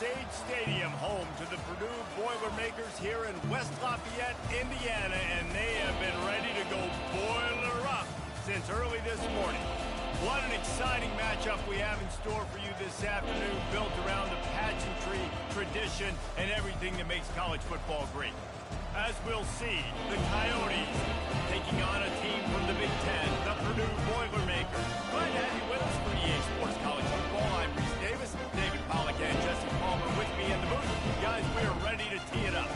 Osage Stadium, home to the Purdue Boilermakers here in West Lafayette, Indiana, and they have been ready to go boiler up since early this morning. What an exciting matchup we have in store for you this afternoon, built around the pageantry, tradition, and everything that makes college football great. As we'll see, the Coyotes taking on a team from the Big Ten, the Purdue Boilermakers. Glad to have you with us for EA Sports College Football. I'm Reese Davis, David Pollack, and Jesse Palmer with me in the booth. Guys, we are ready to tee it up.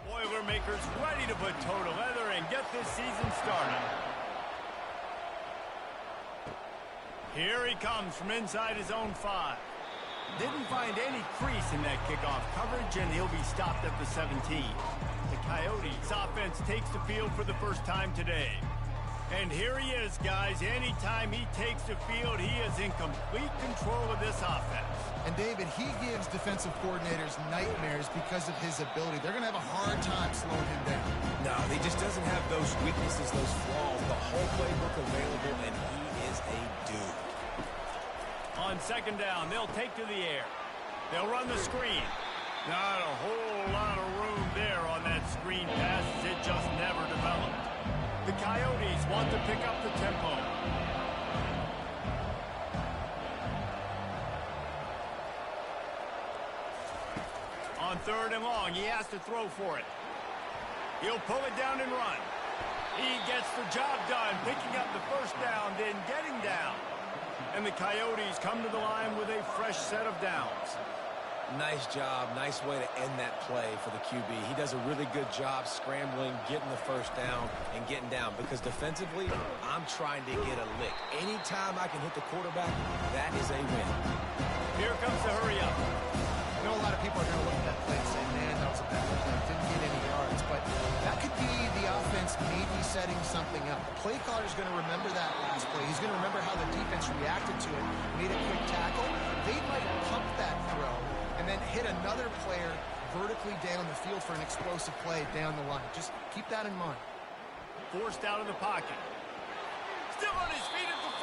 Boilermakers ready to put toe to leather and get this season started. Here he comes from inside his own 5. Didn't find any crease in that kickoff coverage, and he'll be stopped at the 17. The Coyotes offense takes the field for the first time today. And here he is, guys. Anytime he takes the field, he is in complete control of this offense. And, David, he gives defensive coordinators nightmares because of his ability. They're going to have a hard time slowing him down. No, he just doesn't have those weaknesses, those flaws. The whole playbook available, and he is a dude. On second down, they'll take to the air. They'll run the screen. Not a whole lot of room there on that screen pass. It just never developed. The Coyotes want to pick up the tempo. On third and long, he has to throw for it. He'll pull it down and run. He gets the job done, picking up the first down, then getting down. And the Coyotes come to the line with a fresh set of downs. Nice job. Nice way to end that play for the QB. He does a really good job scrambling, getting the first down, and getting down. Because defensively, I'm trying to get a lick. Anytime I can hit the quarterback, that is a win. Here comes the hurry up. I know a lot of people are going to look at that play and say, man, that was a bad play. Didn't get any yards. But that could be the offense maybe setting something up. The play caller is going to remember that last play. He's going to remember how the defense reacted to it, made a quick tackle. They might pump that throw and then hit another player vertically down the field for an explosive play down the line. Just keep that in mind. Forced out of the pocket. Still on his feet at the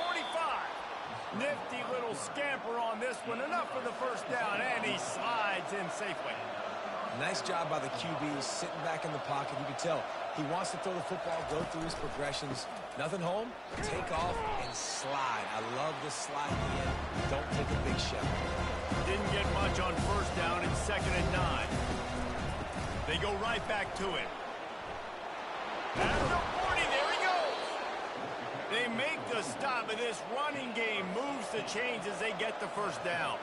45. Nifty little scamper on this one. Enough for the first down, and he slides in safely. Nice job by the QB, sitting back in the pocket. You can tell he wants to throw the football, go through his progressions. Nothing home, take off and slide. I love this slide at the end. Don't take a big shot. Didn't get much on first down. It's 2nd and 9. They go right back to it. At the 40, there he goes. They make the stop, and this running game moves the chains as they get the first down.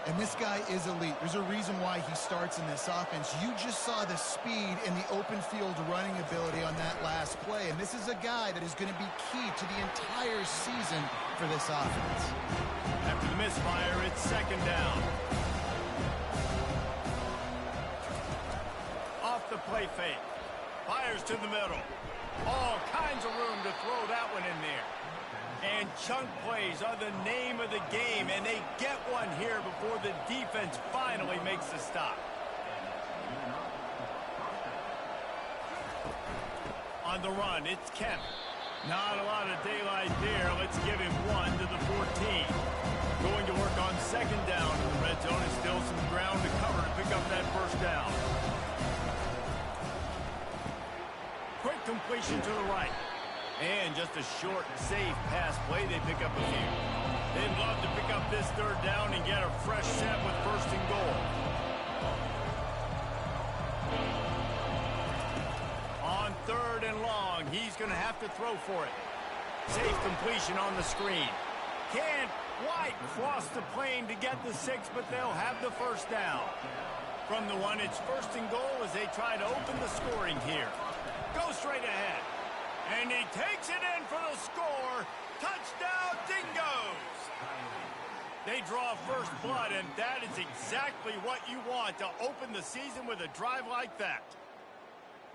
And this guy is elite. There's a reason why he starts in this offense. You just saw the speed and the open field running ability on that last play. And this is a guy that is going to be key to the entire season for this offense. After the misfire, it's 2nd down. Off the play fake. Fires to the middle. All kinds of room to throw that one in there. And chunk plays are the name of the game, and they get one here before the defense finally makes the stop. On the run, it's Kemp. Not a lot of daylight there. Let's give him one to the 14. Going to work on 2nd down in the red zone, and still some ground to cover to pick up that first down. Quick completion to the right. And just a short, safe pass play. They pick up a few. They'd love to pick up this 3rd down and get a fresh set with 1st and goal. On 3rd and long, he's going to have to throw for it. Safe completion on the screen. Can't quite cross the plane to get the 6, but they'll have the first down. From the 1, it's 1st and goal as they try to open the scoring here. Go straight ahead. And he takes it in for the score. Touchdown, Dingoes! They draw first blood, and that is exactly what you want to open the season with a drive like that.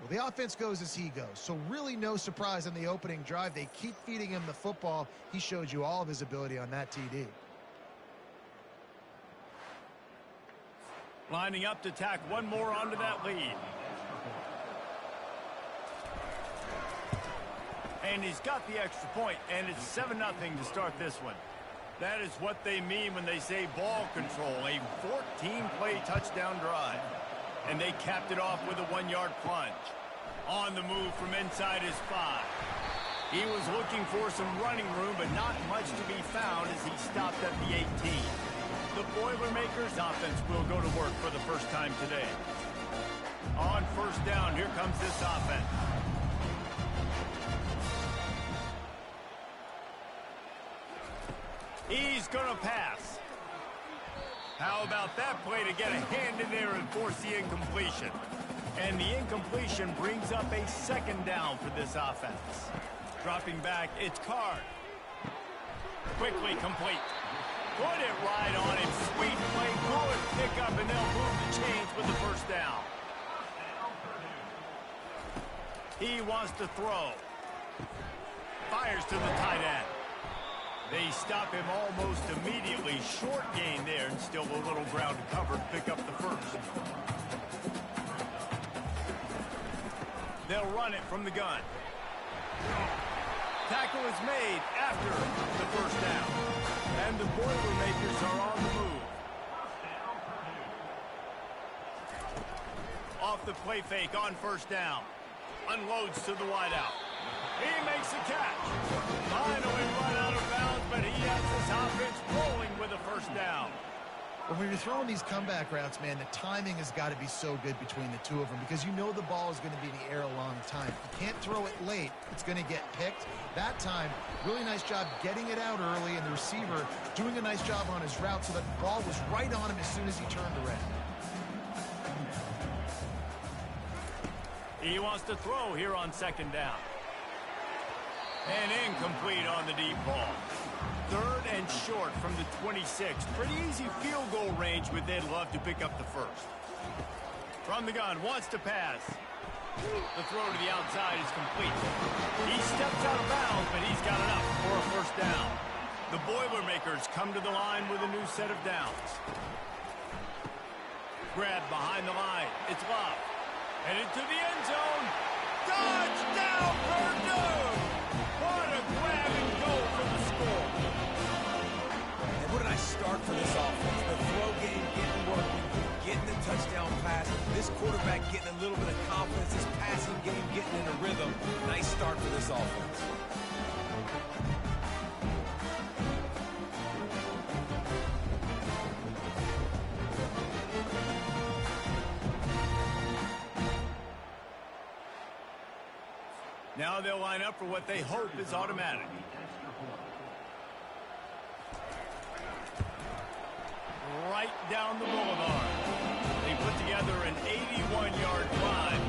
Well, the offense goes as he goes, so really no surprise on the opening drive. They keep feeding him the football. He showed you all of his ability on that TD. Lining up to tack one more onto that lead. And he's got the extra point, and it's 7-0 to start this one. That is what they mean when they say ball control, a 14-play touchdown drive. And they capped it off with a 1-yard plunge. On the move from inside his 5. He was looking for some running room, but not much to be found as he stopped at the 18. The Boilermakers offense will go to work for the first time today. On first down, here comes this offense. He's going to pass. How about that play to get a hand in there and force the incompletion? And the incompletion brings up a second down for this offense. Dropping back, it's Card. Quickly complete. Put it right on him. Sweet play, good pickup, and they'll move the chains with the first down. He wants to throw. Fires to the tight end. They stop him almost immediately. Short gain there, and still a little ground to cover to pick up the first. They'll run it from the gun. Tackle is made after the first down. And the Boilermakers are on the move. Off the play fake on first down. Unloads to the wideout. He makes the catch. Finally run out of bounds, but he has his offense rolling with a first down. When you're throwing these comeback routes, man, the timing has got to be so good between the two of them because you know the ball is going to be in the air a long time. If you can't throw it late, it's going to get picked. That time, really nice job getting it out early, and the receiver doing a nice job on his route so that the ball was right on him as soon as he turned around. He wants to throw here on second down. And incomplete on the deep ball. Third and short from the 26. Pretty easy field goal range, but they'd love to pick up the first. From the gun, wants to pass. The throw to the outside is complete. He steps out of bounds, but he's got enough for a first down. The Boilermakers come to the line with a new set of downs. Grab behind the line. It's Love. Headed to the end zone. Touchdown, Purdue! What a grab and go for the score. And what a nice start for this offense. The throw game getting working, getting the touchdown pass. This quarterback getting a little bit of confidence. This passing game getting in a rhythm. Nice start for this offense. Now they'll line up for what they hope is automatic. Right down the boulevard. They put together an 81-yard drive.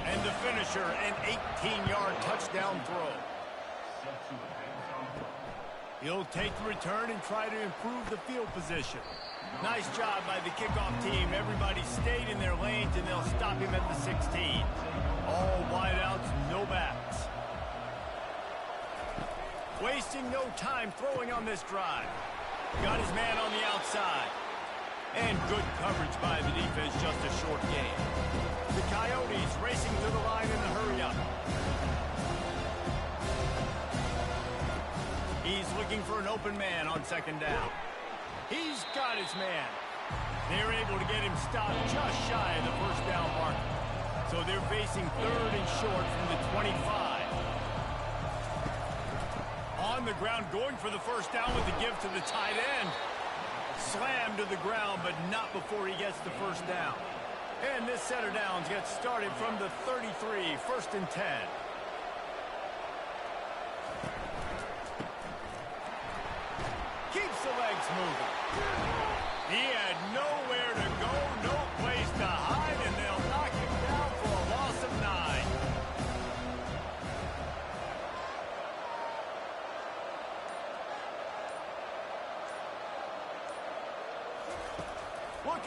And the finisher, an 18-yard touchdown throw. He'll take the return and try to improve the field position. Nice job by the kickoff team. Everybody stayed in their lanes, and they'll stop him at the 16. All wideouts, no backs. Wasting no time throwing on this drive. Got his man on the outside. And good coverage by the defense, just a short gain. The Coyotes racing to the line in a hurry-up. He's looking for an open man on second down. He's got his man. They're able to get him stopped just shy of the first down mark. So they're facing third and short from the 25. On the ground, going for the first down with the give to the tight end. Slammed to the ground, but not before he gets the first down. And this set of downs gets started from the 33, first and 10. Keeps the legs moving. He had nowhere to go, no place to hide, and they'll knock him down for a loss of 9.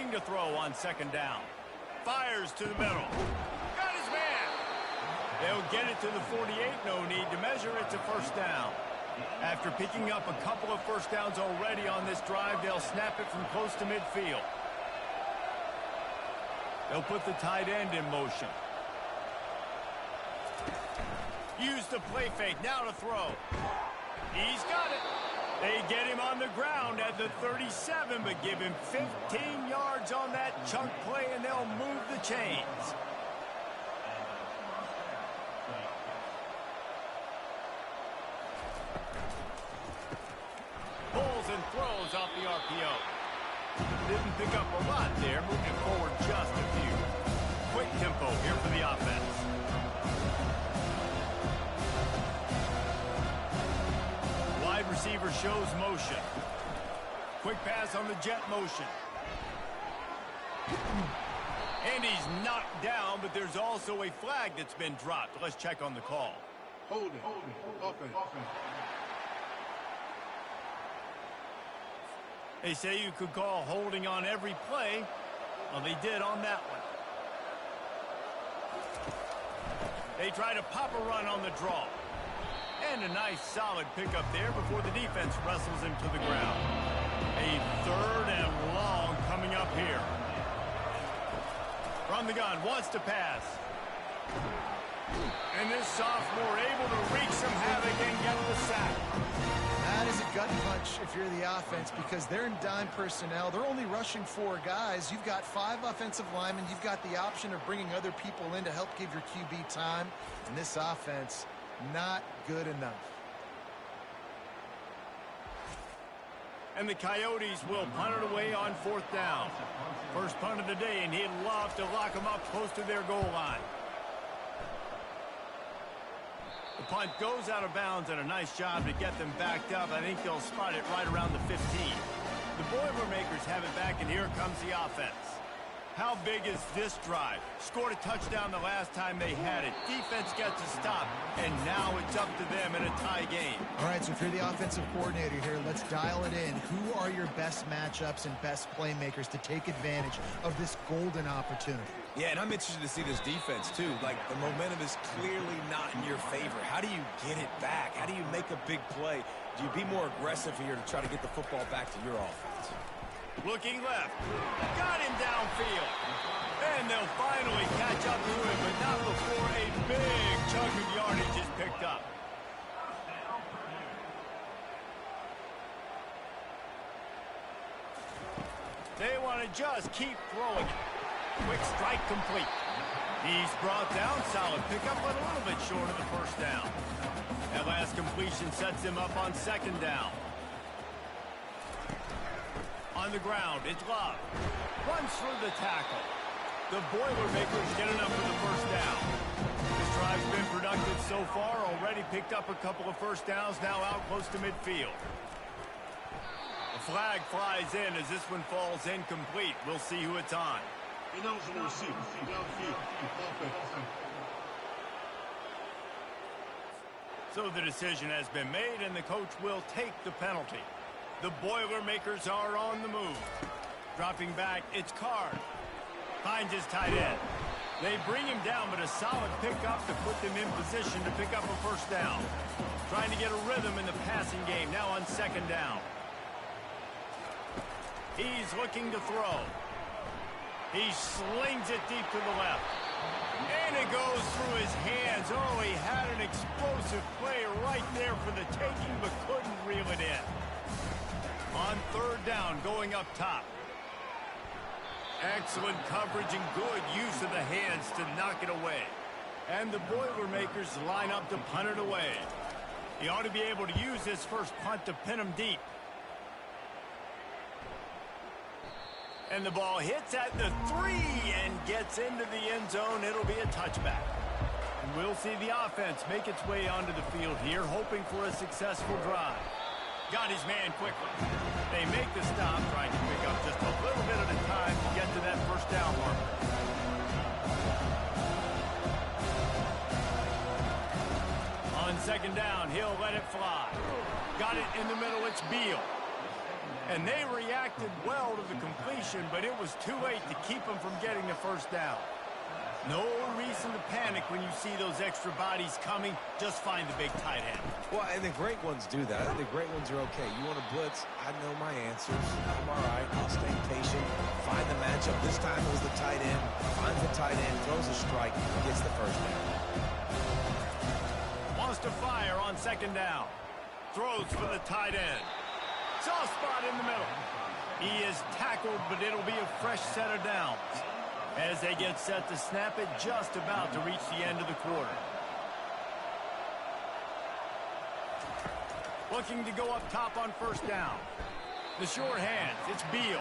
looking to throw on second down. Fires to the middle. Got his man. They'll get it to the 48. No need to measure. It's a first down. After picking up a couple of first downs already on this drive, they'll snap it from close to midfield. They'll put the tight end in motion. Use the play fake. Now to throw. He's got it. They get him on the ground at the 37, but give him 15 yards on that chunk play, and they'll move the chains. Pulls and throws off the RPO. Didn't pick up a lot there, moving forward just a few. Quick tempo here for the offense. Wide receiver shows motion. Quick pass on the jet motion. And he's knocked down, but there's also a flag that's been dropped. Let's check on the call. Hold it. Offense. They say you could call holding on every play. Well, they did on that one. They try to pop a run on the draw. And a nice solid pickup there before the defense wrestles him to the ground. A third and long coming up here. From the gun, wants to pass. And this sophomore able to wreak some havoc and get the sack. That is a gut punch if you're the offense, because they're in dime personnel. They're only rushing 4 guys. You've got 5 offensive linemen. You've got the option of bringing other people in to help give your QB time. And this offense, not good enough. And the Coyotes will punt it away on 4th down. First punt of the day, and he'd love to lock them up close to their goal line. The punt goes out of bounds, and a nice job to get them backed up. I think they'll spot it right around the 15. The Boilermakers have it back, and here comes the offense. How big is this drive? Scored a touchdown the last time they had it. Defense gets a stop, and now it's up to them in a tie game. All right, so if you're the offensive coordinator here, let's dial it in. Who are your best matchups and best playmakers to take advantage of this golden opportunity? Yeah, and I'm interested to see this defense, too. Like, the momentum is clearly not in your favor. How do you get it back? How do you make a big play? Do you be more aggressive here to try to get the football back to your offense? Looking left. Got him downfield. And they'll finally catch up to him, but not before a big chunk of yardage is picked up. They want to just keep throwing it. Quick strike complete. He's brought down. Solid pickup, but a little bit short of the first down. That last completion sets him up on 2nd down. On the ground, it's Love. Runs through the tackle. The Boilermakers get enough for the first down. This drive's been productive so far. Already picked up a couple of first downs, now out close to midfield. The flag flies in as this one falls incomplete. We'll see who it's on. So the decision has been made, and the coach will take the penalty. The Boilermakers are on the move. Dropping back, it's Card. Finds his tight end. They bring him down, but a solid pickup to put them in position to pick up a first down. Trying to get a rhythm in the passing game, now on 2nd down. He's looking to throw. He slings it deep to the left. And it goes through his hands. Oh, he had an explosive play right there for the taking, but couldn't reel it in. On 3rd down, going up top. Excellent coverage and good use of the hands to knock it away. And the Boilermakers line up to punt it away. He ought to be able to use this first punt to pin him deep. And the ball hits at the 3 and gets into the end zone. It'll be a touchback. And we'll see the offense make its way onto the field here, hoping for a successful drive. Got his man quickly. They make the stop, trying to pick up just a little bit at a time to get to that first down marker. On 2nd down, he'll let it fly. Got it in the middle, it's Beal. And they reacted well to the completion, but it was too late to keep them from getting the first down. No reason to panic when you see those extra bodies coming. Just find the big tight end. Well, and the great ones do that. I think the great ones are okay. You want to blitz? I know my answers. I'm all right. I'll stay patient. Find the matchup. This time it was the tight end. Finds the tight end, throws a strike, gets the first down. Wants to fire on second down. Throws for the tight end. Soft spot in the middle. He is tackled, but it'll be a fresh set of downs. As they get set to snap it, just about to reach the end of the quarter. Looking to go up top on first down. The sure hands, it's Beal.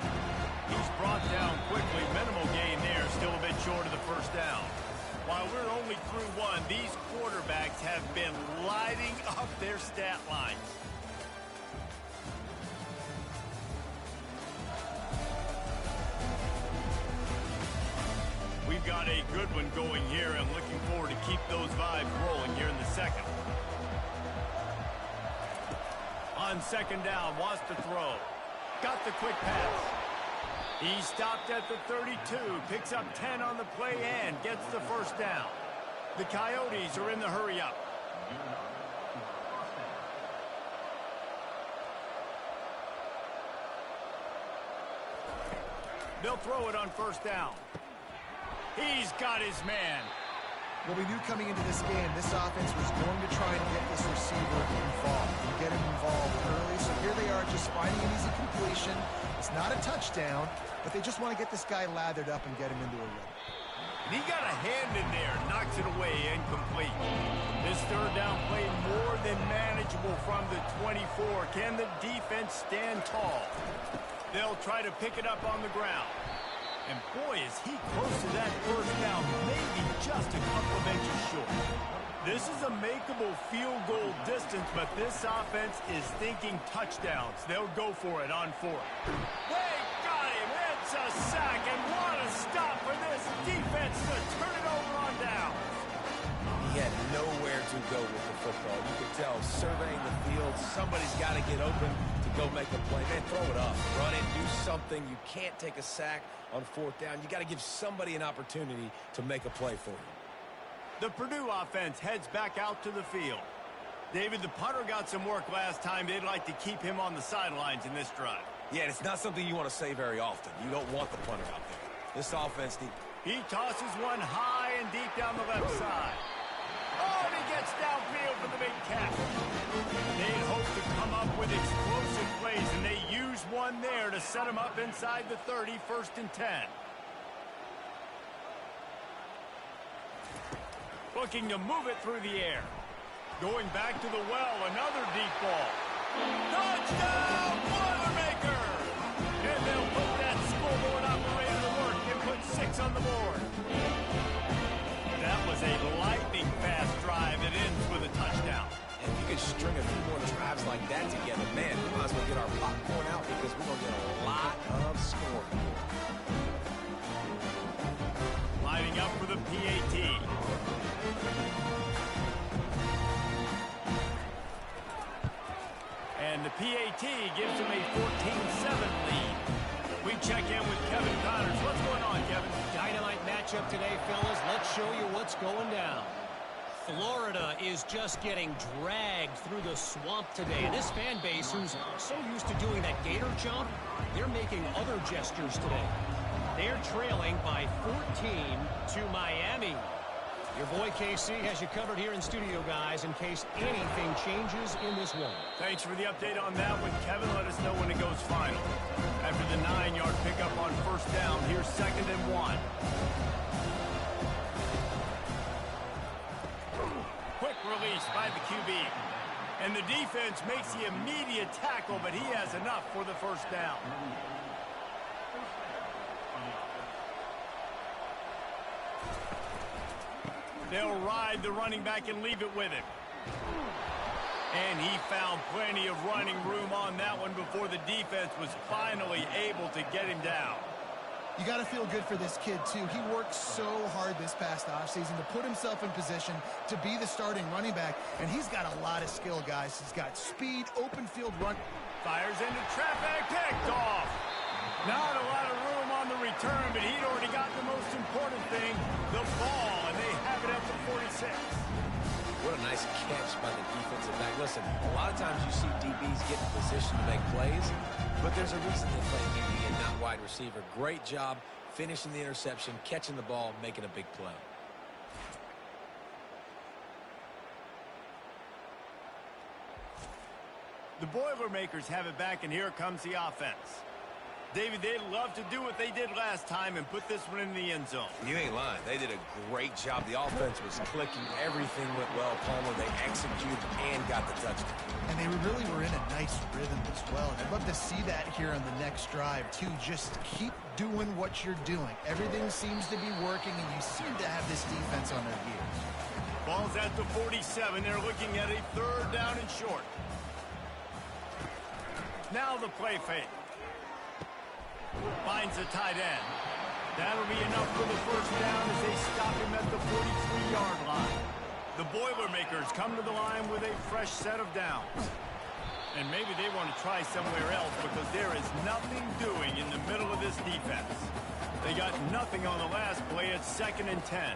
He's brought down quickly. Minimal gain there, still a bit short of the first down. While we're only through one, these quarterbacks have been lighting up their stat lines. We've got a good one going here and looking forward to keep those vibes rolling here in the second. On second down, wants to throw. Got the quick pass. He stopped at the 32, picks up 10 on the play and gets the first down. The Coyotes are in the hurry up. They'll throw it on first down. He's got his man. Well, we knew coming into this game, this offense was going to try to get this receiver involved and get him involved early. So here they are just finding an easy completion. It's not a touchdown, but they just want to get this guy lathered up and get him into a rhythm. He got a hand in there, knocks it away, incomplete. This third down play more than manageable from the 24. Can the defense stand tall? They'll try to pick it up on the ground. And boy, is he close to that first down, maybe just a couple of inches short. This is a makeable field goal distance, but this offense is thinking touchdowns. They'll go for it on fourth. They got him. It's a sack, and what a stop for this defense to turn it over on down. He had nowhere to go with the football. You could tell, surveying the field, somebody's got to get open to go make a play. Man, throw it up, run it, do something. You can't take a sack on fourth down. You got to give somebody an opportunity to make a play for you. The Purdue offense heads back out to the field. David, the punter got some work last time. They'd like to keep him on the sidelines in this drive. Yeah, and it's not something you want to say very often. You don't want the punter out there. This offense He tosses one high and deep down the left side. Oh, and he gets downfield for the big catch. They'd hope to come up with explosive plays, and they use one there to set him up inside the 30, 1st and 10. Looking to move it through the air. Going back to the well, another deep ball. Touchdown, Boilermakers! And they'll put that scoreboard operator to work and put 6 on the board. That was a lightning-fast drive that ends with a touchdown. And if you could string a few more drives like that together, man, we might as well get our popcorn out because we're going to get a lot of scoring. Lining up for the PAT. And the PAT gives him a 14-7 lead. We check in with Kevin Connors. What's going on, Kevin? Dynamite matchup today, fellas. Let's show you what's going down. Florida is just getting dragged through the swamp today. And this fan base, who's so used to doing that gator jump, they're making other gestures today. They're trailing by 14 to Miami. Your boy KC has you covered here in studio, guys, in case anything changes in this one. Thanks for the update on that one, Kevin. Let us know when it goes final. After the 9-yard pickup on first down, here's 2nd and 1. Quick release by the QB. And the defense makes the immediate tackle, but he has enough for the first down. They'll ride the running back and leave it with him. And he found plenty of running room on that one before the defense was finally able to get him down. You got to feel good for this kid, too. He worked so hard this past offseason to put himself in position to be the starting running back, and he's got a lot of skill, guys. He's got speed, open field run. Fires into traffic, picked off. Not a lot of room on the return, but he'd already got the most important thing, the ball, and they have it at the 46. What a nice catch by the defensive back. Listen, a lot of times you see DBs get in position to make plays, but there's a reason they play DB and not wide receiver. Great job finishing the interception, catching the ball, making a big play. The Boilermakers have it back, and here comes the offense. David, they'd love to do what they did last time and put this one in the end zone. You ain't lying. They did a great job. The offense was clicking. Everything went well. Palmer, they executed and got the touchdown. And they really were in a nice rhythm as well. And I'd love to see that here on the next drive, too. Just keep doing what you're doing. Everything seems to be working, and you seem to have this defense on their heels. Ball's at the 47. They're looking at a third down and short. Now the play fake. Finds the tight end. That'll be enough for the first down as they stop him at the 43-yard line. The Boilermakers come to the line with a fresh set of downs. And maybe they want to try somewhere else because there is nothing doing in the middle of this defense. They got nothing on the last play at 2nd and 10.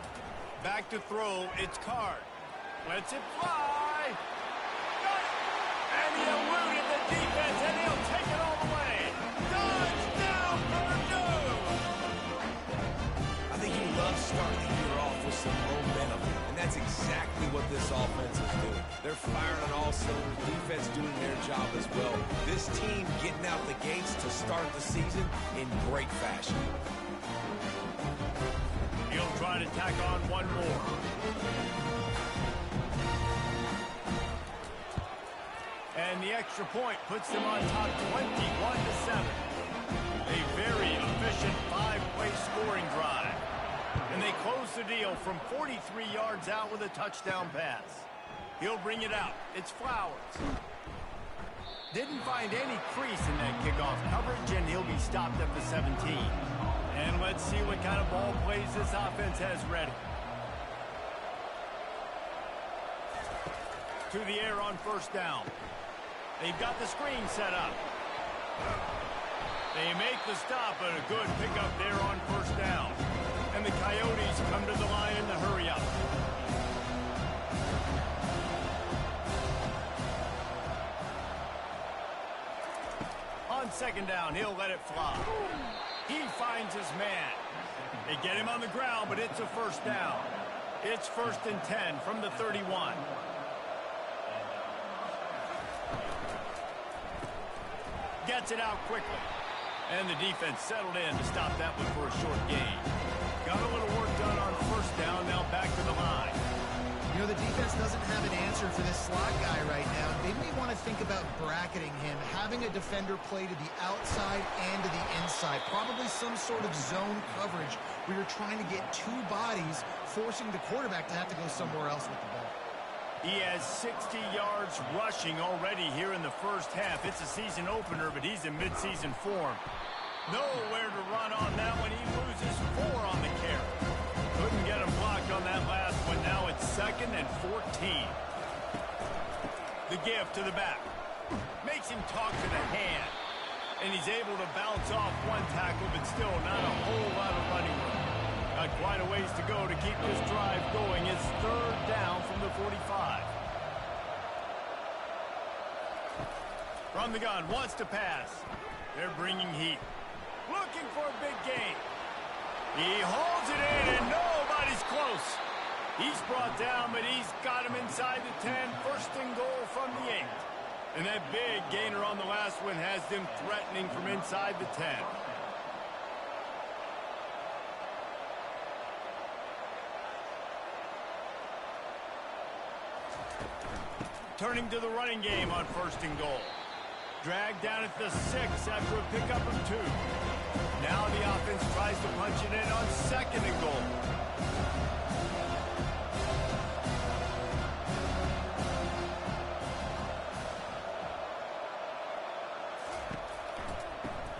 Back to throw, it's Card. Lets it fly. Got it. And he eluded the defense, and he'll take it all the way. Touchdown, Purdue! I think he loves starting the year off with some momentum, and that's exactly what this offense is doing. They're firing on all cylinders, defense doing their job as well. This team getting out the gates to start the season in great fashion. He'll try to tack on one more. And the extra point puts them on top 21-7. A very efficient 5-play scoring drive. And they close the deal from 43 yards out with a touchdown pass. He'll bring it out. It's Flowers. Didn't find any crease in that kickoff coverage, and he'll be stopped at the 17. And let's see what kind of ball plays this offense has ready. To the air on first down. They've got the screen set up. They make the stop, but a good pickup there on first down. And the Coyotes come to the line in the hurry-up. On 2nd down, he'll let it fly. He finds his man. They get him on the ground, but it's a first down. It's 1st and 10 from the 31. Gets it out quickly. And the defense settled in to stop that one for a short gain. Got a little work done on first down, now back to the line. You know, the defense doesn't have an answer for this slot guy right now. They may want to think about bracketing him, having a defender play to the outside and to the inside. Probably some sort of zone coverage where you're trying to get two bodies, forcing the quarterback to have to go somewhere else with the ball. He has 60 yards rushing already here in the first half. It's a season opener, but he's in midseason form. Nowhere to run on that one. He loses 4 on the carry. Couldn't get him blocked on that last one. Now it's 2nd and 14. The give to the back. Makes him talk to the hand. And he's able to bounce off one tackle, but still not a whole lot of running room. Got quite a ways to go to keep this drive going. It's 3rd down from the 45. From the gun, wants to pass. They're bringing heat. Looking for a big gain. He holds it in, and nobody's close. He's brought down, but he's got him inside the 10. 1st and goal from the 8. And that big gainer on the last one has them threatening from inside the 10. Turning to the running game on 1st and goal. Dragged down at the 6 after a pickup of 2. Now the offense tries to punch it in on 2nd and goal.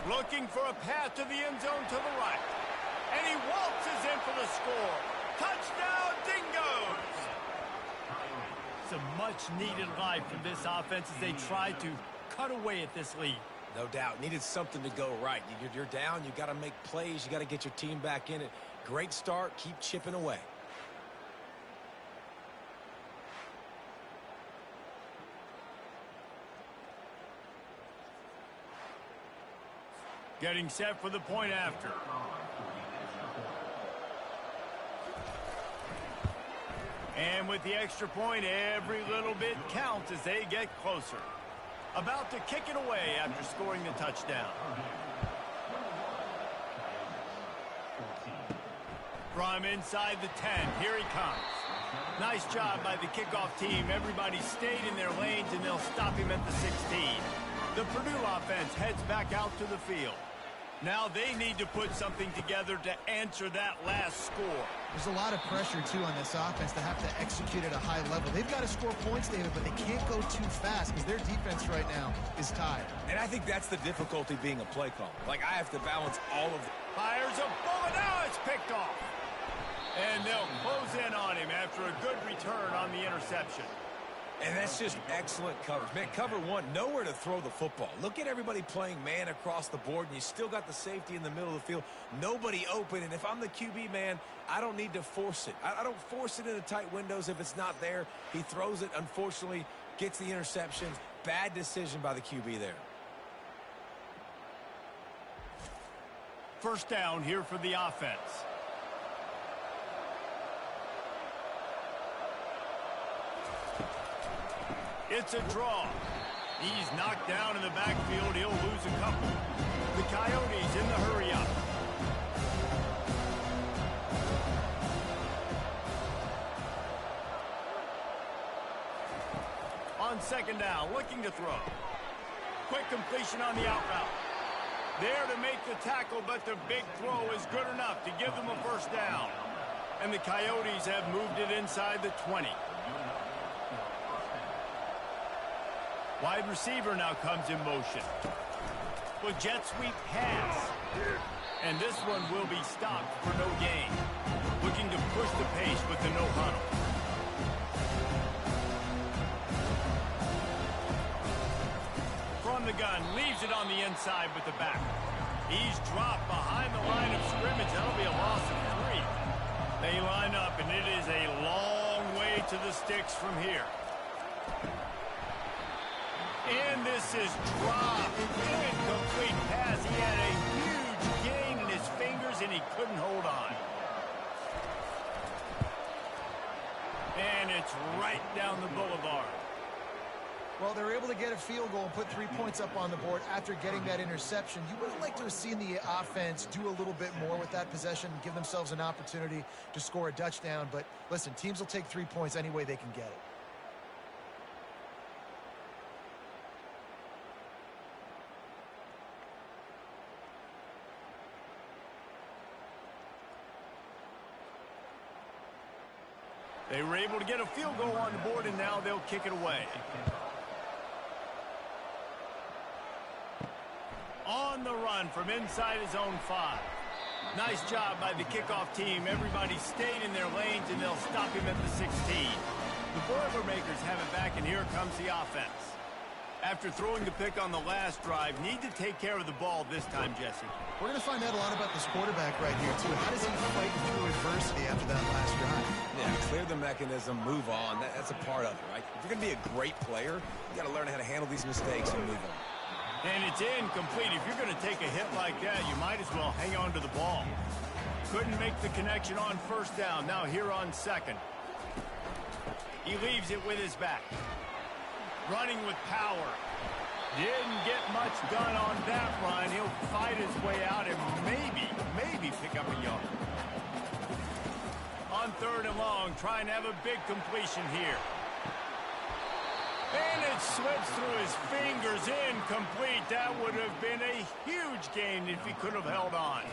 Looking for a path to the end zone to the right. And he waltzes in for the score. Touchdown, Dingoes! Some much-needed life from this offense as they try to cut away at this lead. No doubt. Needed something to go right. You're down. You got to make plays. You got to get your team back in it. Great start. Keep chipping away. Getting set for the point after. And with the extra point, every little bit counts as they get closer. About to kick it away after scoring the touchdown. From inside the 10, here he comes. Nice job by the kickoff team. Everybody stayed in their lanes, and they'll stop him at the 16. The Purdue offense heads back out to the field. Now they need to put something together to answer that last score. There's a lot of pressure, too, on this offense to have to execute at a high level. They've got to score points, David, but they can't go too fast because their defense right now is tied. And I think that's the difficulty being a play caller. Like, I have to balance all of the... Fires a bullet. Now it's picked off. And they'll close in on him after a good return on the interception. And that's just excellent coverage. Man, cover one, nowhere to throw the football. Look at everybody playing man across the board, and you still got the safety in the middle of the field. Nobody open, and if I'm the QB, man, I don't need to force it. I don't force it into tight windows if it's not there. He throws it, unfortunately, gets the interception. Bad decision by the QB there. First down here for the offense. It's a draw. He's knocked down in the backfield. He'll lose a couple. The Coyotes in the hurry up. On second down, looking to throw. Quick completion on the out route. There to make the tackle, but the big throw is good enough to give them a first down. And the Coyotes have moved it inside the 20. Wide receiver now comes in motion. With jet sweep pass. And this one will be stopped for no gain. Looking to push the pace with the no huddle. From the gun, leaves it on the inside with the back. He's dropped behind the line of scrimmage. That'll be a loss of 3. They line up, and it is a long way to the sticks from here. And this is dropped. Incomplete pass. He had a huge gain in his fingers, and he couldn't hold on. And it's right down the boulevard. Well, they were able to get a field goal and put 3 points up on the board after getting that interception. You would have liked to have seen the offense do a little bit more with that possession, give themselves an opportunity to score a touchdown. But listen, teams will take 3 points any way they can get it. They were able to get a field goal on the board, and now they'll kick it away. On the run from inside his own 5. Nice job by the kickoff team. Everybody stayed in their lanes, and they'll stop him at the 16. The Boilermakers have it back, and here comes the offense. After throwing the pick on the last drive, need to take care of the ball this time, Jesse. We're going to find out a lot about this quarterback right here, too. How does he fight through adversity after that last drive? Yeah, clear the mechanism, move on. That's a part of it, right? If you're going to be a great player, you got to learn how to handle these mistakes and move on. And it's incomplete. If you're going to take a hit like that, you might as well hang on to the ball. Couldn't make the connection on first down. Now here on second. He leaves it with his back. Running with power. Didn't get much done on that run. He'll fight his way out and maybe pick up a yard. On third and long, trying to have a big completion here. And it slips through his fingers, incomplete. That would have been a huge gain if he could have held on.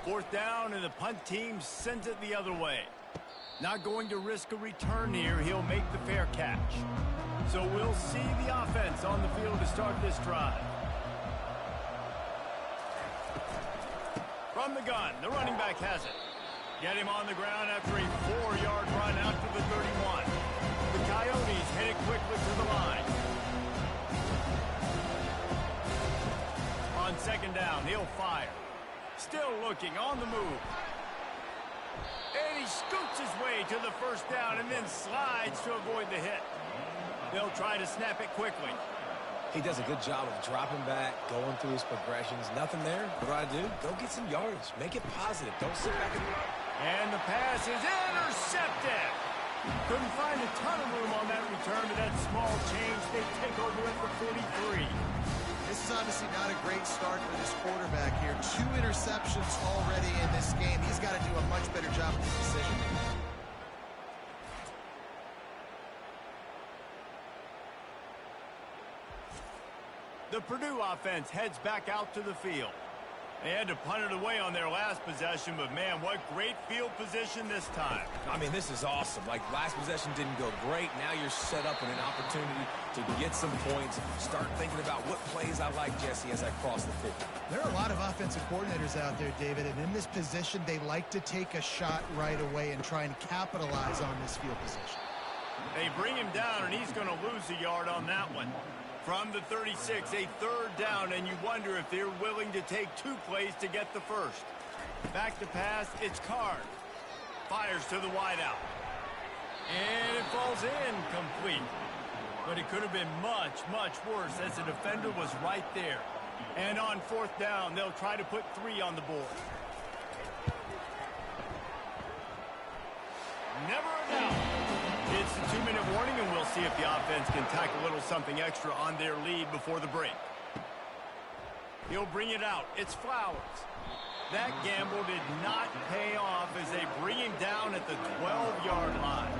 Fourth down, and the punt team sends it the other way. Not going to risk a return here. He'll make the fair catch. So we'll see the offense on the field to start this drive. From the gun, the running back has it. Get him on the ground after a 4-yard run out to the 31. The Coyotes headed quickly to the line. On second down, he'll fire. Still looking, on the move. And he scoots his way to the first down and then slides to avoid the hit. They'll try to snap it quickly. He does a good job of dropping back, going through his progressions. Nothing there. What do? Go get some yardage. Make it positive. Don't sit back and... And the pass is intercepted. Couldn't find a ton of room on that return, but that small change, they take over at the 43. This is obviously not a great start for this quarterback here. 2 interceptions already in this game. He's got to do a much better job with his decision. The Purdue offense heads back out to the field. They had to punt it away on their last possession, but man, what great field position this time. I mean, this is awesome. Like, last possession didn't go great. Now you're set up in an opportunity to get some points. Start thinking about what plays I like, Jesse, as I cross the 50. There are a lot of offensive coordinators out there, David, and in this position, they like to take a shot right away and try and capitalize on this field position. They bring him down, and he's going to lose a yard on that one. From the 36, a third down, and you wonder if they're willing to take 2 plays to get the first. Back to pass, it's Card. Fires to the wideout. And it falls in complete. But it could have been much, much worse as the defender was right there. And on 4th down, they'll try to put 3 on the board. Never a doubt. It's the 2-minute warning, and we'll see if the offense can tack a little something extra on their lead before the break. He'll bring it out. It's Flowers. That gamble did not pay off as they bring him down at the 12-yard line.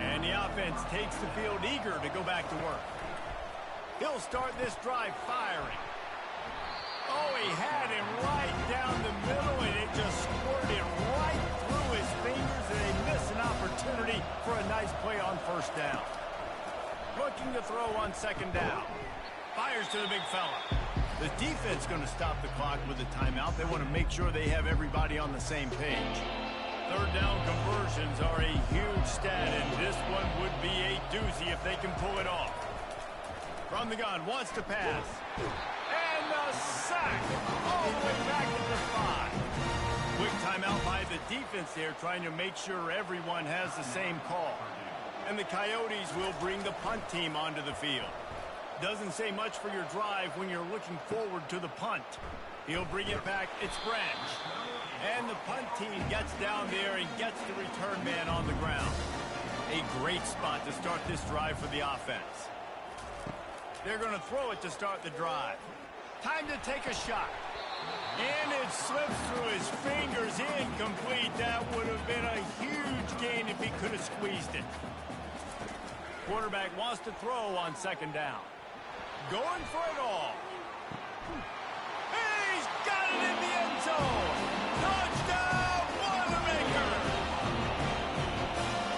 And the offense takes the field eager to go back to work. He'll start this drive firing. Oh, he had him right down the middle, and it just squirted right through his fingers, and they miss an opportunity for a nice play on 1st down. Looking to throw on 2nd down. Fires to the big fella. The defense going to stop the clock with a timeout. They want to make sure they have everybody on the same page. 3rd down conversions are a huge stat, and this one would be a doozy if they can pull it off. From the gun, wants to pass. And a sack all the way back to the 5. Quick timeout by the defense there, trying to make sure everyone has the same call. And the Coyotes will bring the punt team onto the field. Doesn't say much for your drive when you're looking forward to the punt. He'll bring it back. It's Branch. And the punt team gets down there and gets the return man on the ground. A great spot to start this drive for the offense. They're going to throw it to start the drive. Time to take a shot. And it slips through his fingers, incomplete. That would have been a huge gain if he could have squeezed it. Quarterback wants to throw on 2nd down. Going for it all. And he's got it in the end zone. Touchdown, Boilermaker!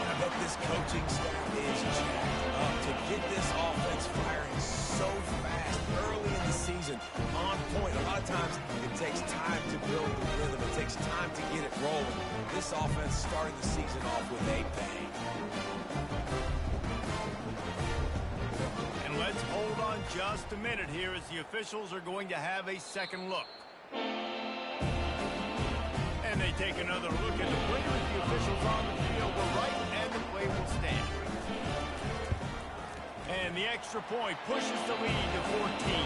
I bet this coaching staff is jacked up to get this offense firing so fast early in the season, on point. A lot of times it takes time to build the rhythm. It takes time to get it rolling. This offense started the season off with a bang. And let's hold on just a minute here as the officials are going to have a second look. And they take another look at the play with the officials on the field were right, and the play will stand. And the extra point pushes the lead to 14.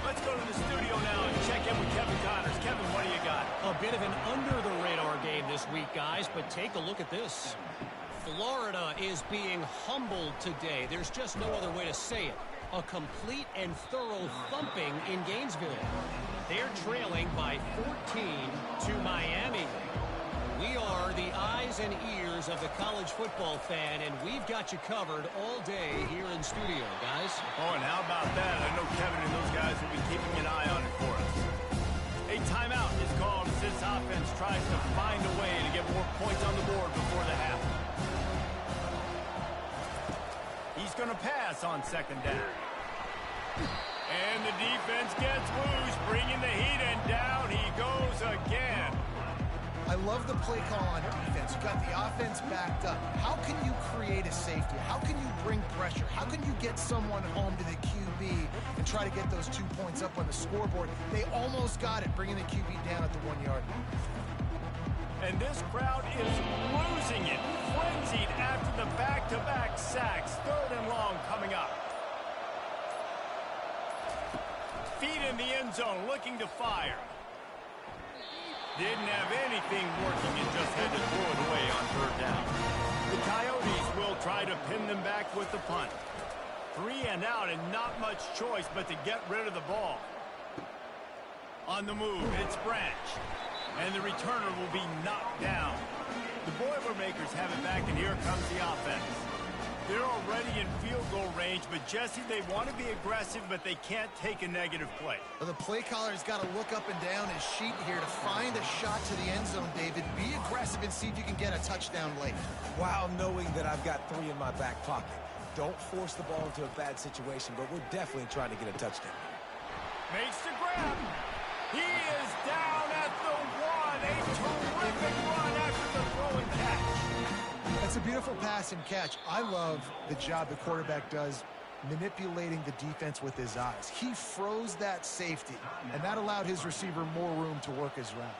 Let's go to the studio now and check in with Kevin Connors. Kevin, what do you got? A bit of an under-the-radar game this week, guys, but take a look at this. Florida is being humbled today. There's just no other way to say it. A complete and thorough thumping in Gainesville. They're trailing by 14 to Miami. We are the eyes and ears of the college football fan, and we've got you covered all day here in studio, guys. Oh, and how about that? I know Kevin and those guys will be keeping an eye on it for us. A timeout is called as this offense tries to find a way to get more points on the board before the half. He's going to pass on 2nd down. And the defense gets loose, bringing the heat, and down he goes again. I love the play call on defense. You got the offense backed up. How can you create a safety? How can you bring pressure? How can you get someone home to the QB and try to get those 2 points up on the scoreboard? They almost got it, bringing the QB down at the 1 yard line. And this crowd is losing it, frenzied after the back-to-back sacks. 3rd and long coming up. Feet in the end zone, looking to fire. Didn't have anything working and just had to throw it away on 3rd down. The Coyotes will try to pin them back with the punt. 3 and out and not much choice but to get rid of the ball. On the move, it's Branch. And the returner will be knocked down. The Boilermakers have it back, and here comes the offense. They're already in field goal range, but Jesse, they want to be aggressive, but they can't take a negative play. Well, the play caller's got to look up and down his sheet here to find a shot to the end zone, David. Be aggressive and see if you can get a touchdown late. While knowing that I've got 3 in my back pocket. Don't force the ball into a bad situation, but we're definitely trying to get a touchdown. Makes the grab. He is down at the 1. A terrific run after the throw and catch. That's a beautiful pass and catch. I love the job the quarterback does manipulating the defense with his eyes. He froze that safety, and that allowed his receiver more room to work his route.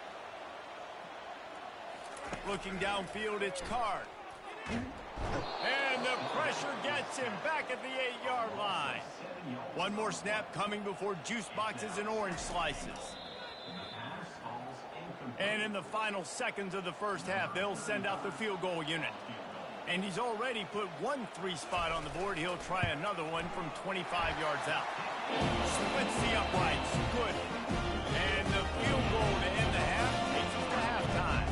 Looking downfield, it's Card. And the pressure gets him back at the 8-yard line. One more snap coming before juice boxes and orange slices. And in the final seconds of the first half, they'll send out the field goal unit. And he's already put 1 3 spot on the board. He'll try another one from 25 yards out. Splits the uprights. Good. And the field goal to end the half takes us to halftime.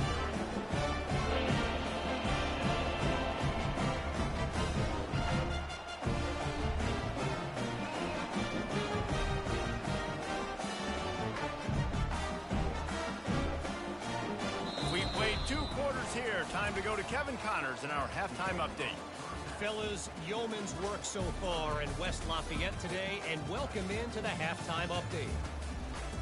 We played 2 quarters here. Time to go to Kevin Connors in our halftime update. Fellas, yeoman's work so far in West Lafayette today, and welcome into the halftime update.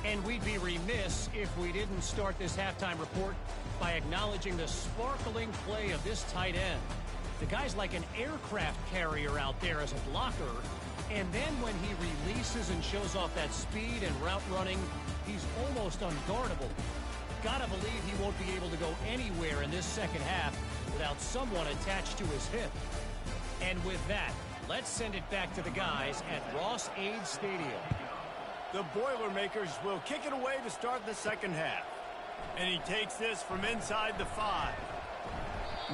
And we'd be remiss if we didn't start this halftime report by acknowledging the sparkling play of this tight end. The guy's like an aircraft carrier out there as a blocker, and then when he releases and shows off that speed and route running, he's almost unguardable. Gotta believe he won't be able to go anywhere in this second half without someone attached to his hip. And with that, let's send it back to the guys at Ross-Ade Stadium. The Boilermakers will kick it away to start the second half. And he takes this from inside the 5.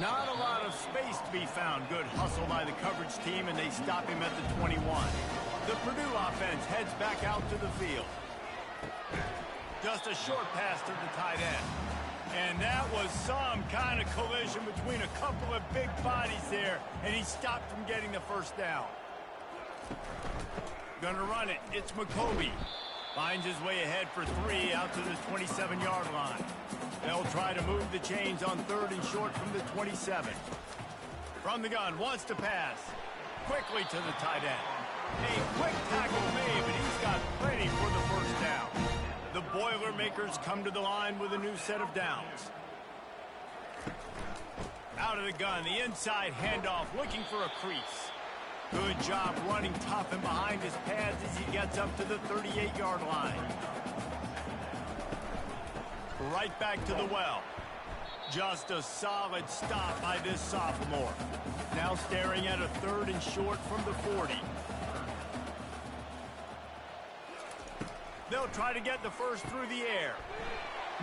Not a lot of space to be found. Good hustle by the coverage team, and they stop him at the 21. The Purdue offense heads back out to the field. Just a short pass to the tight end. And that was some kind of collision between a couple of big bodies there, and he stopped from getting the first down. Gonna run it. It's McCoby. Finds his way ahead for 3 out to the 27-yard line. They'll try to move the chains on 3rd and short from the 27. From the gun, wants to pass. Quickly to the tight end. A quick tackle made, but he's got plenty for the first down. The Boilermakers come to the line with a new set of downs. Out of the gun, the inside handoff, looking for a crease. Good job running tough and behind his pads as he gets up to the 38-yard line. Right back to the well. Just a solid stop by this sophomore. Now staring at a 3rd and short from the 40. They'll try to get the first through the air.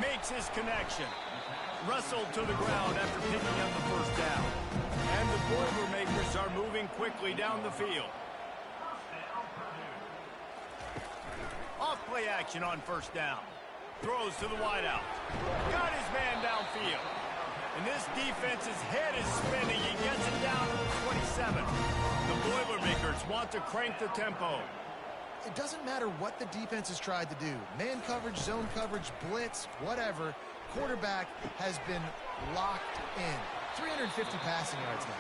Makes his connection. Wrestled to the ground after picking up the first down. And the Boilermakers are moving quickly down the field. Off play action on first down. Throws to the wideout. Got his man downfield. And this defense's head is spinning. He gets it down to the 27. The Boilermakers want to crank the tempo. It doesn't matter what the defense has tried to do. Man coverage, zone coverage, blitz, whatever. Quarterback has been locked in. 350 passing yards now.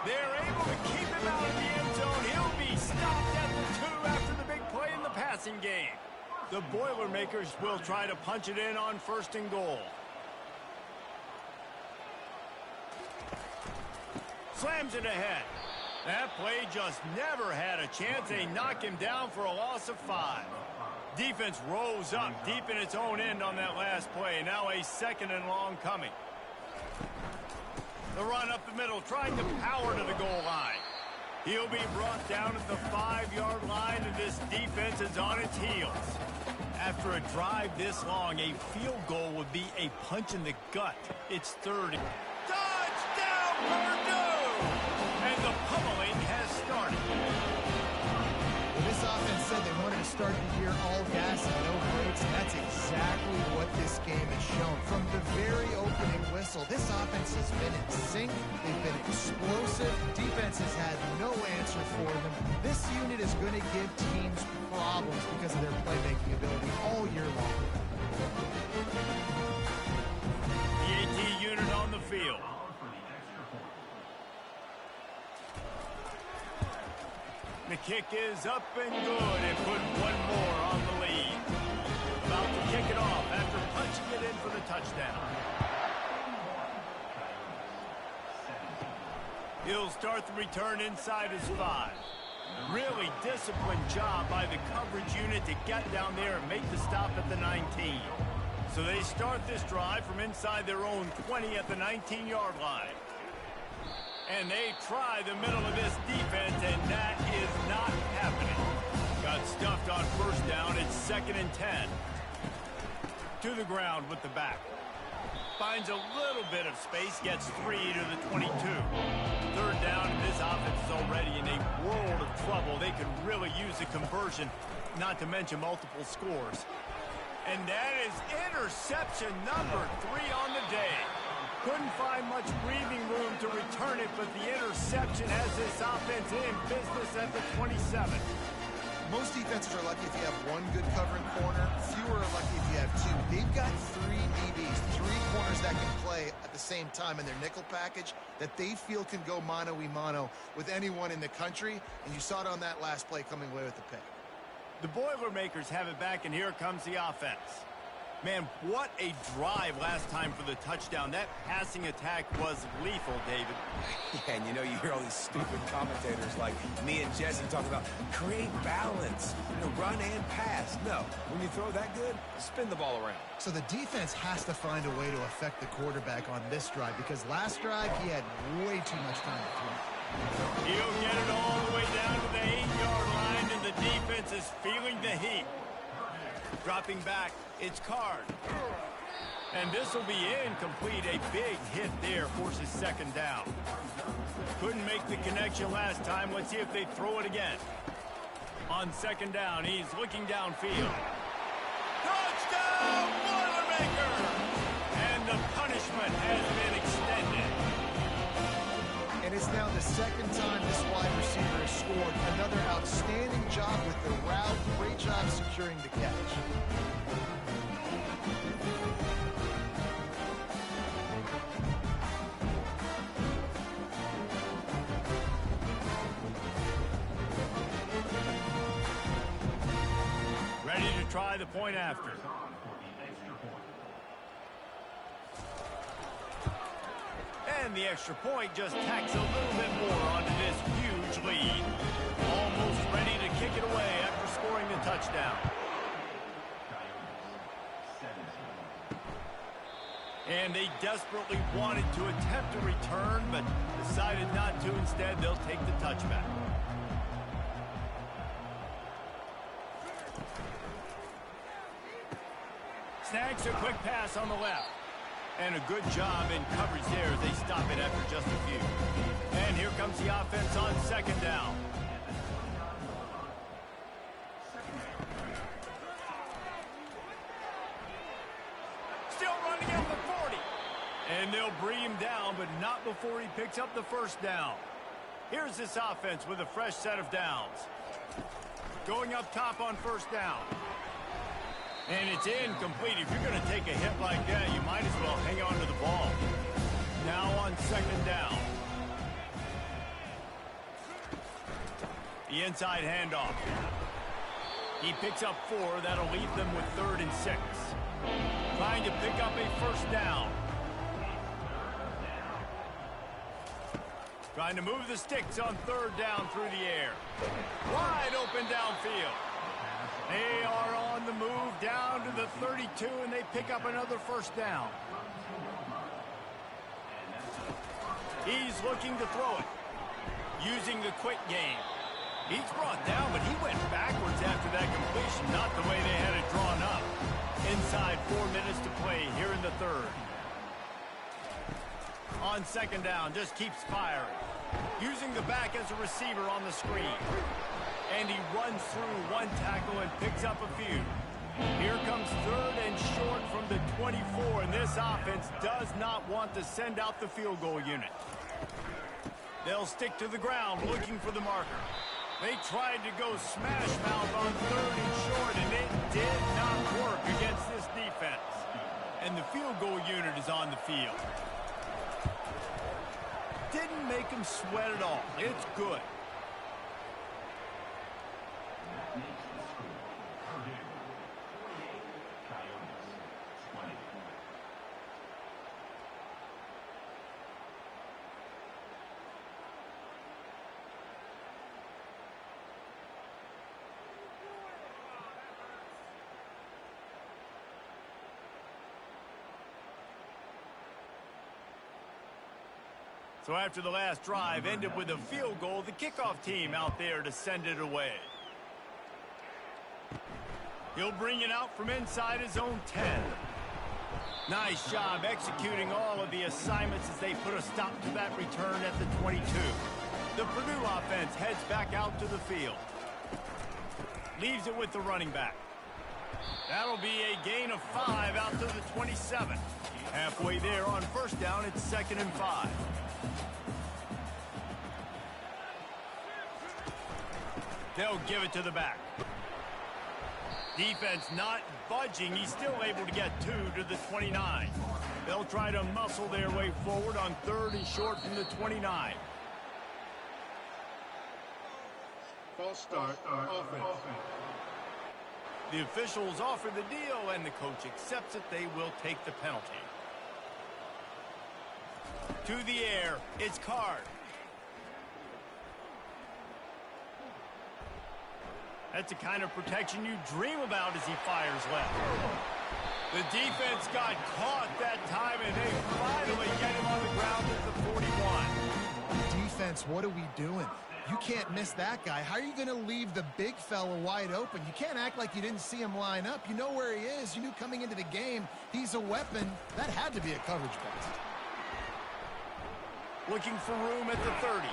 They're able to keep him out of the end zone. He'll be stopped at the 2 after the big play in passing game. The Boilermakers will try to punch it in on 1st and goal. Slams it ahead. That play just never had a chance. They knock him down for a loss of 5. Defense rose up deep in its own end on that last play. Now a 2nd and long coming. The run up the middle, trying to power to the goal line. He'll be brought down at the 5-yard line, and this defense is on its heels. After a drive this long, a field goal would be a punch in the gut. It's 3rd. Touchdown, Purdue! And the pummeling has started. Well, this offense said they wanted to start the year all gas and no brakes, and that's exactly what this game has shown. From the very opening whistle, this offense has been in sync. They've been explosive. Defense has had no answer for them. This unit is going to give teams problems because of their playmaking ability all year long. The AT unit on the field. The kick is up and good and put one more on the lead. About to kick it off after punching it in for the touchdown. He'll start the return inside his 5. Really disciplined job by the coverage unit to get down there and make the stop at the 19. So they start this drive from inside their own 20 at the 19-yard line. And they try the middle of this defense, and that is not happening. Got stuffed on 1st down. It's 2nd and 10. To the ground with the back. Finds a little bit of space, gets 3 to the 22. 3rd down, and this offense is already in a world of trouble. They could really use a conversion, not to mention multiple scores. And that is interception number 3 on the day. Couldn't find much breathing room to return it, but the interception has this offense in business at the 27. Most defenses are lucky if you have one good covering corner. Fewer are lucky if you have 2. They've got 3 DBs, 3 corners that can play at the same time in their nickel package that they feel can go mano-a-mano with anyone in the country, and you saw it on that last play coming away with the pick. The Boilermakers have it back, and here comes the offense. Man, what a drive last time for the touchdown. That passing attack was lethal, David. Yeah, and you hear all these stupid commentators like me and Jesse talking about create balance, run and pass. No, when you throw that good, spin the ball around. So the defense has to find a way to affect the quarterback on this drive because last drive he had way too much time to throw. He'll get it all the way down to the 8-yard line, and the defense is feeling the heat. Dropping back, it's Card. And this will be incomplete. A big hit there forces 2nd down. Couldn't make the connection last time. Let's see if they throw it again. On 2nd down, he's looking downfield. Touchdown, Boilermaker! And the punishment has been extended. And it's now the 2nd time this wide receiver has scored. Another outstanding job with the route. Great job securing the catch. Ready to try the point after. And the extra point just tacks a little bit more onto this huge lead. Almost ready to kick it away after scoring the touchdown. And they desperately wanted to attempt a return, but decided not to. Instead, they'll take the touchback. Snags a quick pass on the left. And a good job in coverage there as they stop it after just a few. And here comes the offense on 2nd down. Still running at the 40. And they'll bring him down, but not before he picks up the 1st down. Here's this offense with a fresh set of downs. Going up top on 1st down. And it's incomplete. If you're going to take a hit like that, you might as well hang on to the ball. Now on 2nd down. The inside handoff. He picks up 4. That'll leave them with 3rd and 6. Trying to pick up a first down. Trying to move the sticks on 3rd down through the air. Wide open downfield. They are on the move down to the 32, and they pick up another first down. He's looking to throw it. Using the quick game. He's brought down, but he went backwards after that completion, not the way they had it drawn up. Inside 4 minutes to play here in the 3rd. On 2nd down, just keeps firing. Using the back as a receiver on the screen. And he runs through 1 tackle and picks up a few. Here comes 3rd and short from the 24, and this offense does not want to send out the field goal unit. They'll stick to the ground looking for the marker. They tried to go smash mouth on 3rd and short, and it did not work against this defense. And the field goal unit is on the field. Didn't make him sweat at all. It's good. So after the last drive ended with a field goal, the kickoff team out there to send it away. He'll bring it out from inside his own 10. Nice job executing all of the assignments as they put a stop to that return at the 22. The Purdue offense heads back out to the field. Leaves it with the running back. That'll be a gain of 5 out to the 27. Halfway there on first down, it's 2nd and 5. They'll give it to the back. Defense not budging. He's still able to get 2 to the 29. They'll try to muscle their way forward on 3rd and short from the 29. False start, offense. The officials offer the deal, and the coach accepts it. They will take the penalty. To the air, it's Card. That's the kind of protection you dream about as he fires left. The defense got caught that time, and they finally get him on the ground at the 41. Defense, what are we doing? You can't miss that guy. How are you going to leave the big fella wide open? You can't act like you didn't see him line up. You know where he is. You knew coming into the game he's a weapon. That had to be a coverage bust. Looking for room at the 30.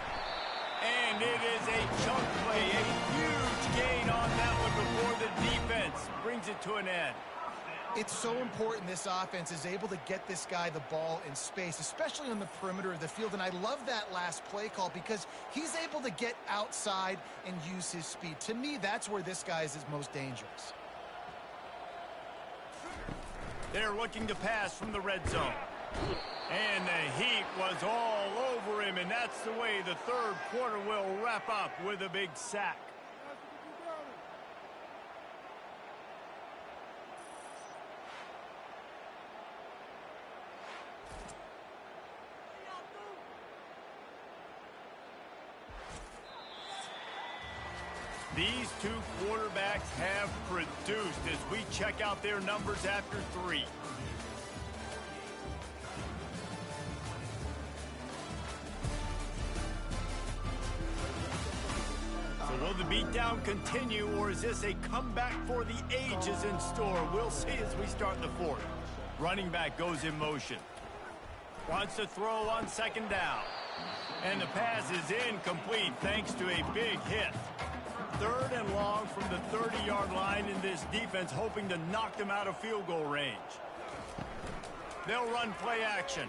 And it is a chunk play, a huge gain on that one before the defense brings it to an end. It's so important this offense is able to get this guy the ball in space, especially on the perimeter of the field. And I love that last play call because he's able to get outside and use his speed. To me, that's where this guy is his most dangerous. They're looking to pass from the red zone. And the heat was all over him, and that's the way the 3rd quarter will wrap up with a big sack. These two quarterbacks have produced as we check out their numbers after 3. So will the beatdown continue, or is this a comeback for the ages in store? We'll see as we start the 4th. Running back goes in motion. Wants to throw on 2nd down. And the pass is incomplete thanks to a big hit. 3rd and long from the 30-yard line, in this defense hoping to knock them out of field goal range. They'll run play action.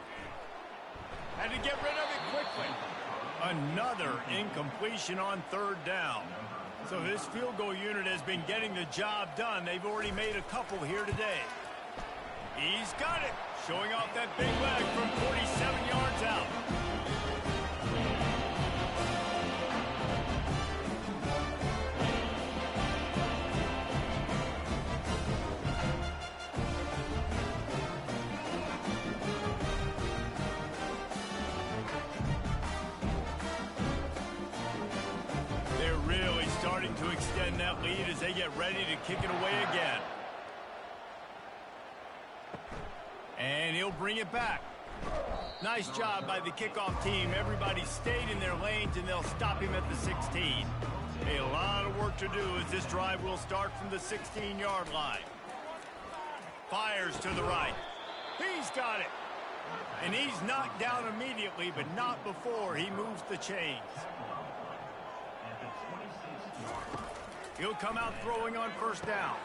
Had to get rid of it quickly. Another incompletion on 3rd down. So this field goal unit has been getting the job done. They've already made a couple here today. He's got it. Showing off that big leg from 47 yards out. extend that lead as they get ready to kick it away again. And he'll bring it back. Nice job by the kickoff team. Everybody stayed in their lanes, and they'll stop him at the 16. A lot of work to do as this drive will start from the 16-yard line. Fires to the right. He's got it. And he's knocked down immediately, but not before he moves the chains. He'll come out throwing on first down.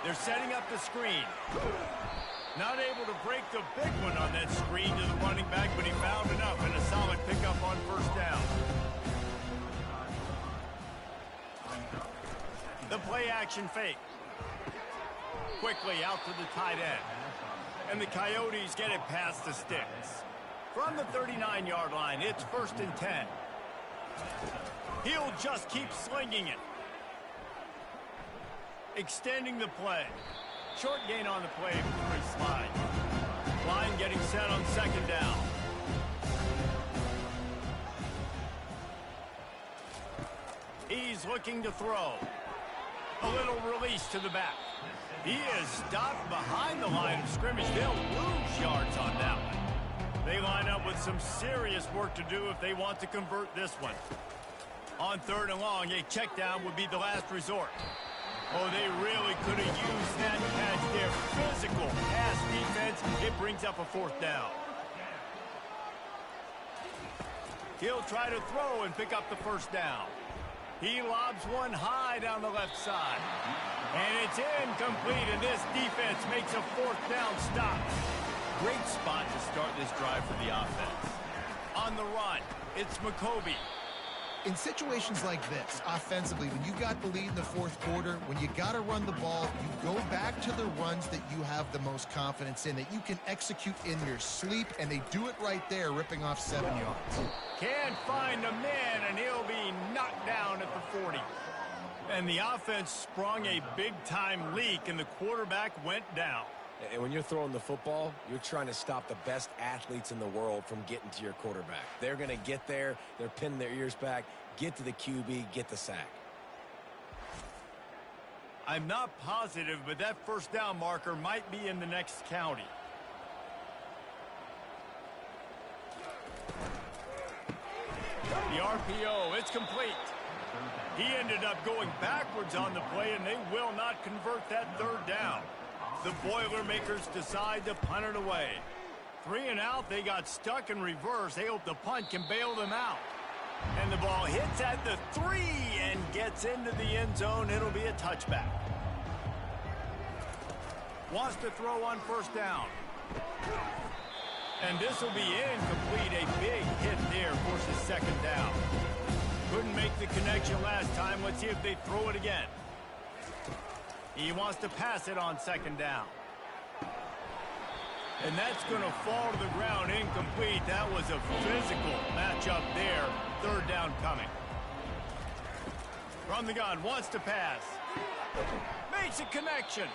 They're setting up the screen. Not able to break the big one on that screen to the running back, but he found enough and a solid pickup on first down. The play action fake. Quickly out to the tight end. And the Coyotes get it past the sticks. From the 39-yard line, it's 1st and 10. He'll just keep slinging it. Extending the play. Short gain on the play before he slides. Line getting set on second down. He's looking to throw. A little release to the back. He is stopped behind the line of scrimmage. They'll lose yards on that one. They line up with some serious work to do if they want to convert this one. On 3rd and long, a check down would be the last resort. Oh, they really could have used that catch there. Physical pass defense. It brings up a 4th down. He'll try to throw and pick up the first down. He lobs one high down the left side. And it's incomplete, and this defense makes a 4th down stop. Great spot to start this drive for the offense. On the run, it's McCoby. In situations like this, offensively, when you got the lead in the 4th quarter, when you got to run the ball, you go back to the runs that you have the most confidence in, that you can execute in your sleep, and they do it right there, ripping off 7 yards. Can't find a man, and he'll be knocked down at the 40. And the offense sprung a big-time leak, and the quarterback went down. And when you're throwing the football, you're trying to stop the best athletes in the world from getting to your quarterback. They're going to get there. They're pinning their ears back, get to the QB, get the sack. I'm not positive, but that first down marker might be in the next county. The RPO, it's complete. He ended up going backwards on the play, and they will not convert that 3rd down. The Boilermakers decide to punt it away. 3 and out, they got stuck in reverse. They hope the punt can bail them out. And the ball hits at the 3 and gets into the end zone. It'll be a touchback. Wants to throw on first down. And this will be incomplete. A big hit there forces 2nd down. Couldn't make the connection last time. Let's see if they throw it again. He wants to pass it on 2nd down. And that's going to fall to the ground incomplete. That was a physical matchup there. 3rd down coming. From the gun, wants to pass. Makes a connection.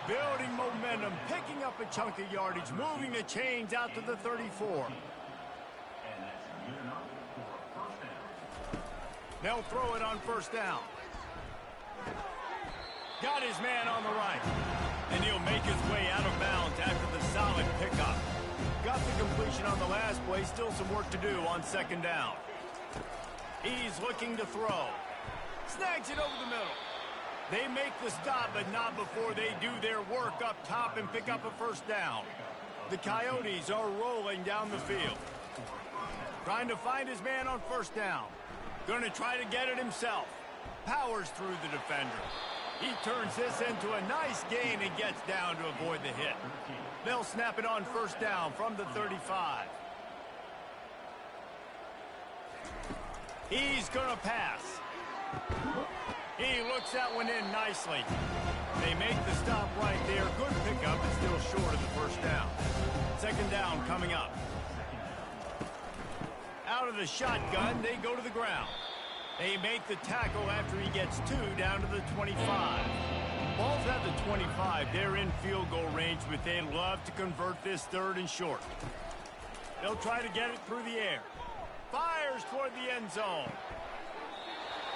Building momentum, picking up a chunk of yardage, moving the chains out to the 34. They'll throw it on first down. Got his man on the right. And he'll make his way out of bounds after the solid pickup. Got the completion on the last play. Still some work to do on 2nd down. He's looking to throw. Snags it over the middle. They make the stop, but not before they do their work up top and pick up a first down. The Coyotes are rolling down the field. Trying to find his man on first down. Going to try to get it himself. Powers through the defender. He turns this into a nice gain and gets down to avoid the hit. They'll snap it on first down from the 35. He's going to pass. He looks that one in nicely. They make the stop right there. Good pickup, but still short of the first down. 2nd down coming up. Out of the shotgun, they go to the ground. They make the tackle after he gets 2 down to the 25. Ball's at the 25. They're in field goal range, but they'd love to convert this 3rd and short. They'll try to get it through the air. Fires toward the end zone.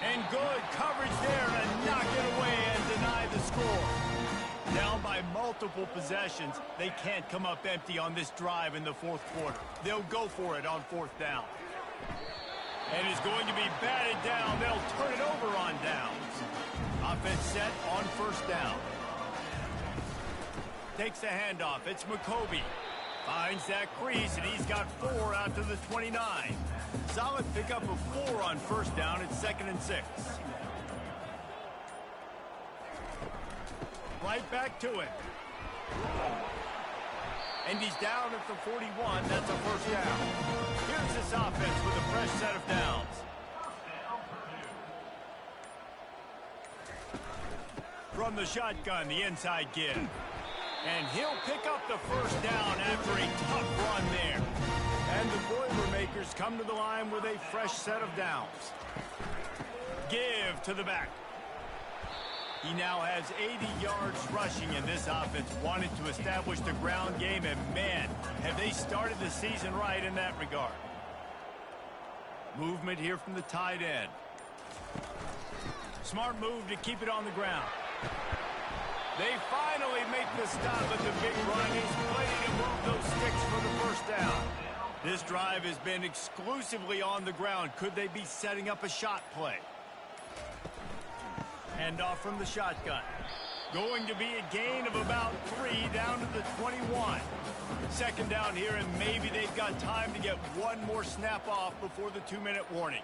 And good coverage there to knock it away and deny the score. Down by multiple possessions, they can't come up empty on this drive in the fourth quarter. They'll go for it on fourth down. And is going to be batted down. They'll turn it over on downs. Offense set on first down. Takes the handoff. It's McCoby. Finds that crease, and he's got 4 out to the 29. Solid pickup of 4 on first down. It's 2nd and 6. Right back to it. And he's down at the 41. That's a first down. Here's this offense with a fresh set of downs. From the shotgun, the inside give. And he'll pick up the first down after a tough run there. And the Boilermakers come to the line with a fresh set of downs. Give to the back. He now has 80 yards rushing, and this offense wanted to establish the ground game, and man, have they started the season right in that regard. Movement here from the tight end. Smart move to keep it on the ground. They finally make the stop, but the big run is plenty to move those sticks for the first down. This drive has been exclusively on the ground. Could they be setting up a shot play? Handoff from the shotgun. Going to be a gain of about 3 down to the 21. Second down here, and maybe they've got time to get one more snap off before the 2-minute warning.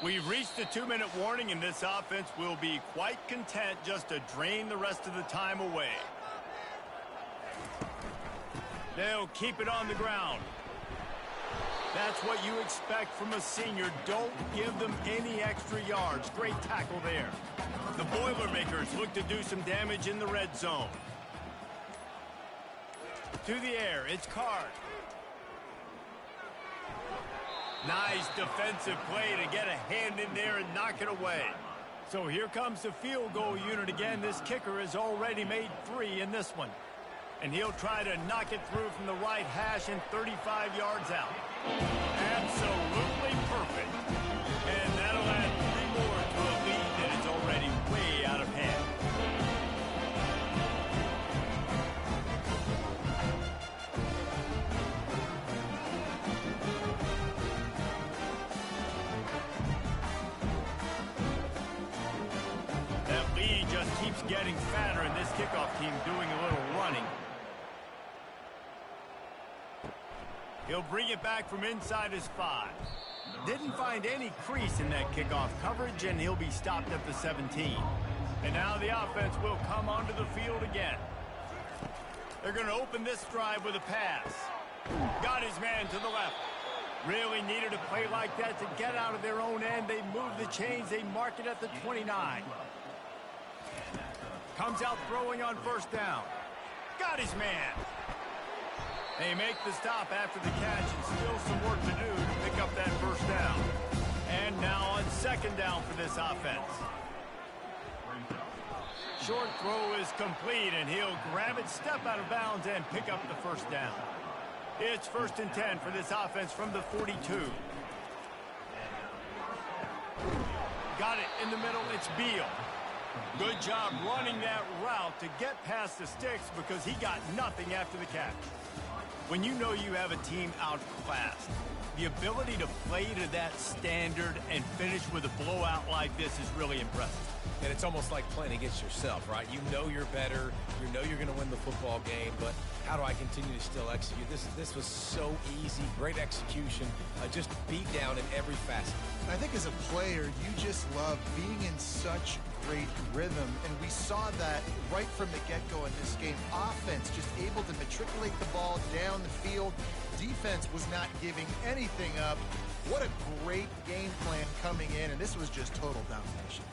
We've reached the 2-minute warning, and this offense will be quite content just to drain the rest of the time away. They'll keep it on the ground. That's what you expect from a senior. Don't give them any extra yards. Great tackle there. The Boilermakers look to do some damage in the red zone. To the air, it's Card. Nice defensive play to get a hand in there and knock it away. So here comes the field goal unit again. This kicker has already made 3 in this one. And he'll try to knock it through from the right hash and 35 yards out. Absolutely perfect. And that'll add 3 more to a lead that is already way out of hand. That lead just keeps getting fatter, and this kickoff team doing a little running. He'll bring it back from inside his 5. Didn't find any crease in that kickoff coverage, and he'll be stopped at the 17. And now the offense will come onto the field again. They're going to open this drive with a pass. Got his man to the left. Really needed a play like that to get out of their own end. They move the chains. They mark it at the 29. Comes out throwing on first down. Got his man. They make the stop after the catch, and still some work to do to pick up that first down. And now on second down for this offense. Short throw is complete, and he'll grab it, step out of bounds, and pick up the first down. It's 1st and 10 for this offense from the 42. Got it in the middle. It's Beal. Good job running that route to get past the sticks because he got nothing after the catch. When you know you have a team outclassed, the ability to play to that standard and finish with a blowout like this is really impressive. And it's almost like playing against yourself, right? You know you're better. You know you're going to win the football game, but how do I continue to still execute? This was so easy, great execution, just beat down in every facet. I think as a player, you just love being in such great rhythm, and we saw that right from the get-go in this game. Offense just able to matriculate the ball down the field. Defense was not giving anything up. What a great game plan coming in, and this was just total domination.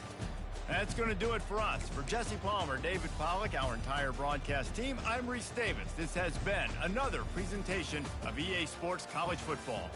That's going to do it for us. For Jesse Palmer, David Pollack, our entire broadcast team, I'm Reese Davis. This has been another presentation of EA Sports College Football.